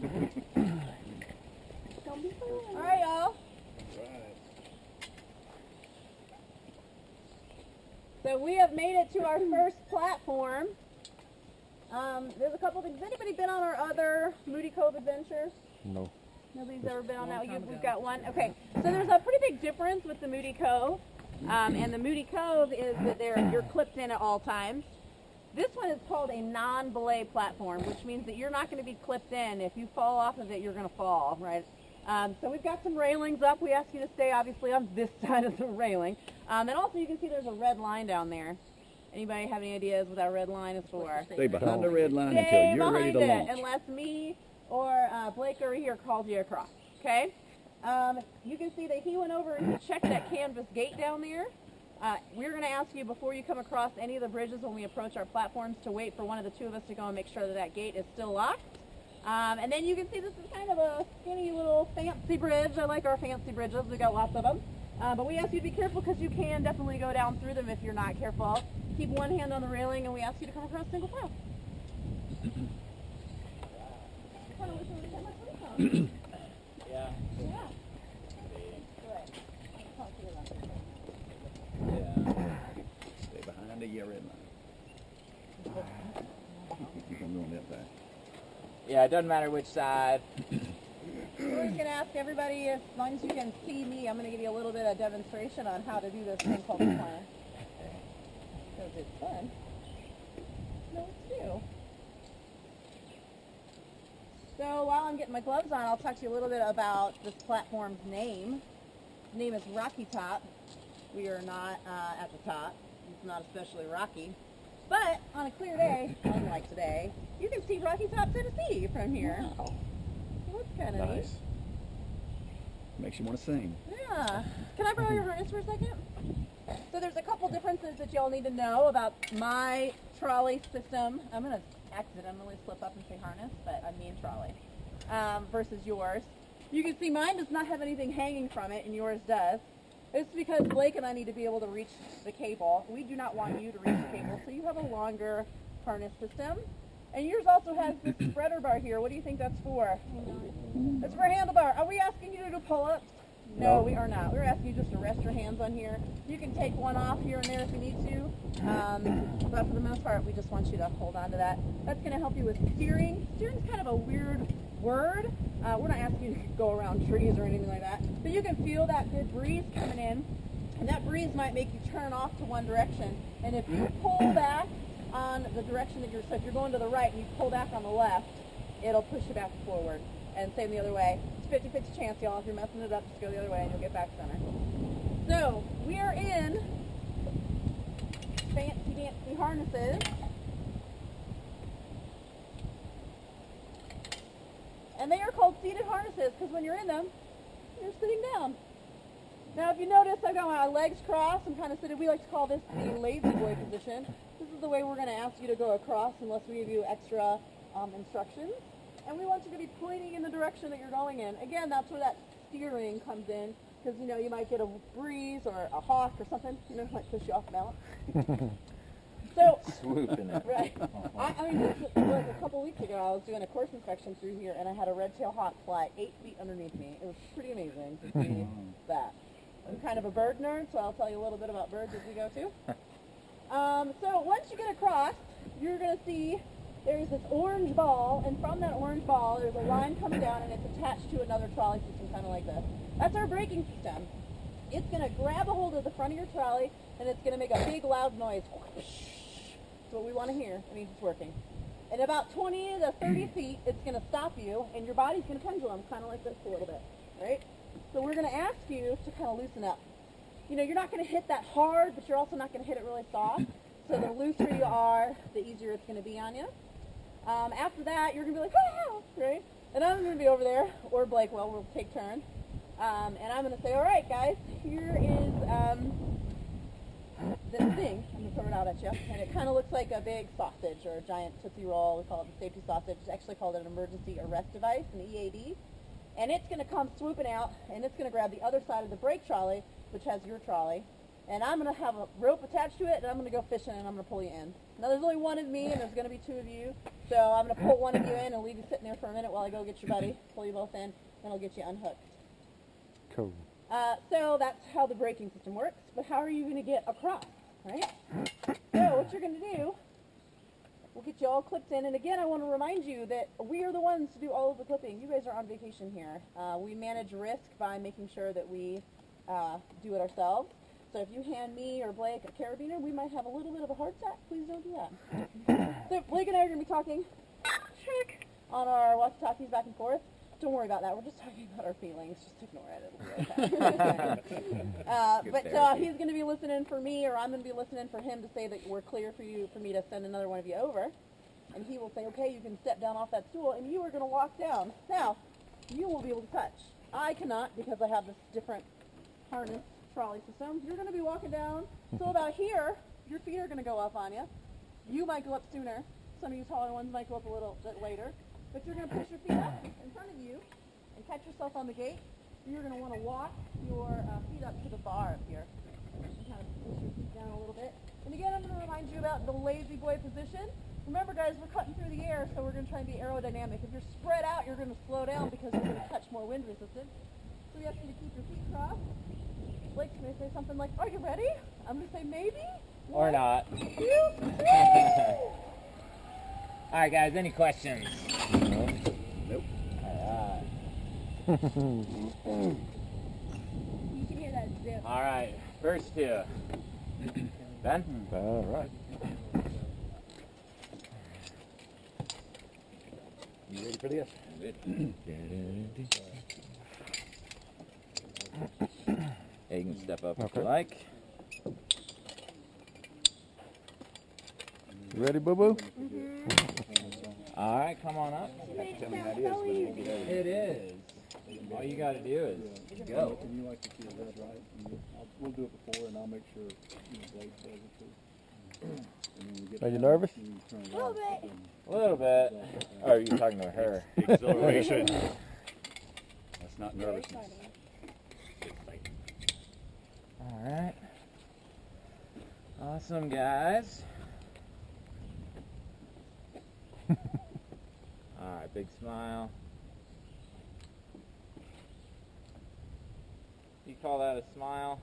All right, y'all. So we have made it to our first platform. There's a couple things. Has anybody been on our other Moody Cove adventures? No. Nobody's ever been on that? We've got one? Okay. So there's a pretty big difference with the Moody Cove. And the Moody Cove is that you're clipped in at all times. This one is called a non-belay platform, which means that you're not going to be clipped in. If you fall off of it, you're going to fall, right? So we've got some railings up. We ask you to stay, obviously, on this side of the railing. And also, you can see there's a red line down there. Anybody have any ideas what that red line is for? Stay behind the red line Stay until you're ready to behind it, launch. unless me or Blake over here calls you across, okay? You can see that he went over and he checked that canvas gate down there. We're going to ask you before you come across any of the bridges when we approach our platforms to wait for one of the two of us to go and make sure that that gate is still locked. And then you can see this is kind of a skinny little fancy bridge. I like our fancy bridges. We got lots of them. But we ask you to be careful because you can definitely go down through them if you're not careful. Keep one hand on the railing, and we ask you to come across single file. Yeah. Stay behind the red line. You can go on that side. Yeah, it doesn't matter which side. We're just going to ask everybody, as long as you can see me, I'm going to give you a little bit of demonstration on how to do this thing called a plan. Because it's fun. No, it's new. So while I'm getting my gloves on, I'll talk to you a little bit about this platform's name. The name is Rocky Top. We are not at the top. It's not especially rocky. But on a clear day, unlike today, you can see Rocky Top, Tennessee from here. Wow. So that's kind of neat. Nice. Makes you want to sing. Yeah. Can I borrow your harness for a second? So there's a couple differences that y'all need to know about my trolley system. I'm going to accidentally slip up and say harness, but I mean trolley, versus yours. You can see mine does not have anything hanging from it, and yours does. It's because Blake and I need to be able to reach the cable. We do not want you to reach the cable, so you have a longer harness system. And yours also has this spreader bar here. What do you think that's for? It's for a handlebar. Are we asking you to do pull-ups? No, we are not. We're asking you just to rest your hands on here. You can take one off here and there if you need to. But for the most part, we just want you to hold on to that. That's going to help you with steering. Steering's kind of a weird word. We're not asking you to go around trees or anything like that. But you can feel that good breeze coming in. And that breeze might make you turn off to one direction. And if you pull back on the direction that so if you're going to the right and you pull back on the left, it'll push you back forward. And same the other way. It's 50-50 chance, y'all. If you're messing it up, just go the other way and you'll get back center. So, we are in fancy harnesses. And they are called seated harnesses because when you're in them, you're sitting down. Now, if you notice, I've got my legs crossed. I'm kind of sitting. We like to call this the lazy boy position. This is the way we're going to ask you to go across unless we give you extra instructions. And we want you to be pointing in the direction that you're going in. Again, that's where that steering comes in because, you know, you might get a breeze or a hawk or something, you know, might push you off balance. So, Swooping it. right. I mean, like a couple weeks ago, I was doing a course inspection through here, and I had a red-tailed hawk fly 8 feet underneath me. It was pretty amazing to see that. I'm kind of a bird nerd, so I'll tell you a little bit about birds as we go too. So once you get across, you're going to see there's this orange ball, and from that orange ball, there's a line coming down, and it's attached to another trolley system, kind of like this. That's our braking system. It's going to grab a hold of the front of your trolley, and it's going to make a big, loud noise. That's what we want to hear. It means it's working. In about 20 to 30 feet, it's going to stop you, and your body's going to pendulum, kind of like this a little bit, right? So we're going to ask you to kind of loosen up. You know, you're not going to hit that hard, but you're also not going to hit it really soft. So the looser you are, the easier it's going to be on you. After that, you're going to be like, ah, right? And I'm going to be over there, or Blake will. We'll take turns. And I'm going to say, all right, guys, here is this thing. I'm going to throw it out at you. And it kind of looks like a big sausage or a giant Tootsie Roll. We call it the safety sausage. It's actually called an emergency arrest device, an EAD. And it's going to come swooping out, and it's going to grab the other side of the brake trolley, which has your trolley. And I'm going to have a rope attached to it, and I'm going to go fishing, and I'm going to pull you in. Now, there's only one of me, and there's going to be two of you. So I'm going to pull one of you in and leave you sitting there for a minute while I go get your buddy, pull you both in, then I'll get you unhooked. Cool. So that's how the braking system works, but how are you going to get across, right? So what you're going to do, we'll get you all clipped in, and again I want to remind you that we are the ones to do all of the clipping. You guys are on vacation here. We manage risk by making sure that we do it ourselves. So if you hand me or Blake a carabiner, we might have a little bit of a heart attack. Please don't do that. So Blake and I are going to be talking on our walkie-talkies back and forth. Don't worry about that. We're just talking about our feelings. Just ignore it. It'll be okay. But he's going to be listening for me, or I'm going to be listening for him to say that we're clear for me to send another one of you over. And he will say, okay, you can step down off that stool, and you are going to walk down. Now, you will be able to touch. I cannot because I have this different harness trolley system. You're going to be walking down. So about here, your feet are going to go up on you. You might go up sooner. Some of you taller ones might go up a little bit later. But you're going to push your feet up in front of you and catch yourself on the gate. You're going to want to walk your feet up to the bar up here. And kind of push your feet down a little bit. And again, I'm going to remind you about the lazy boy position. Remember, guys, we're cutting through the air, so we're going to try and be aerodynamic. If you're spread out, you're going to slow down because you're going to catch more wind resistance. So we ask you to keep your feet crossed. Blake's going to say something like, are you ready? I'm going to say maybe. Or not. 1, 2, 3. All right, guys, any questions? Nope. All You can hear that zip. right. All right, first two. Ben? All right. You ready for this? Yeah, you can step up if Okay. you like. You ready, boo-boo? All right, come on up. Tell me how it is when you get over It is. All you got to do is go. And you like to see the red, right? We'll do it before, and I'll make sure Blake does it too. And when we get Are you down, nervous? you turn it off, and A little bit. Oh, you're talking to her. exhilaration. That's not nervousness. All right. Awesome, guys. All right, big smile. You call that a smile?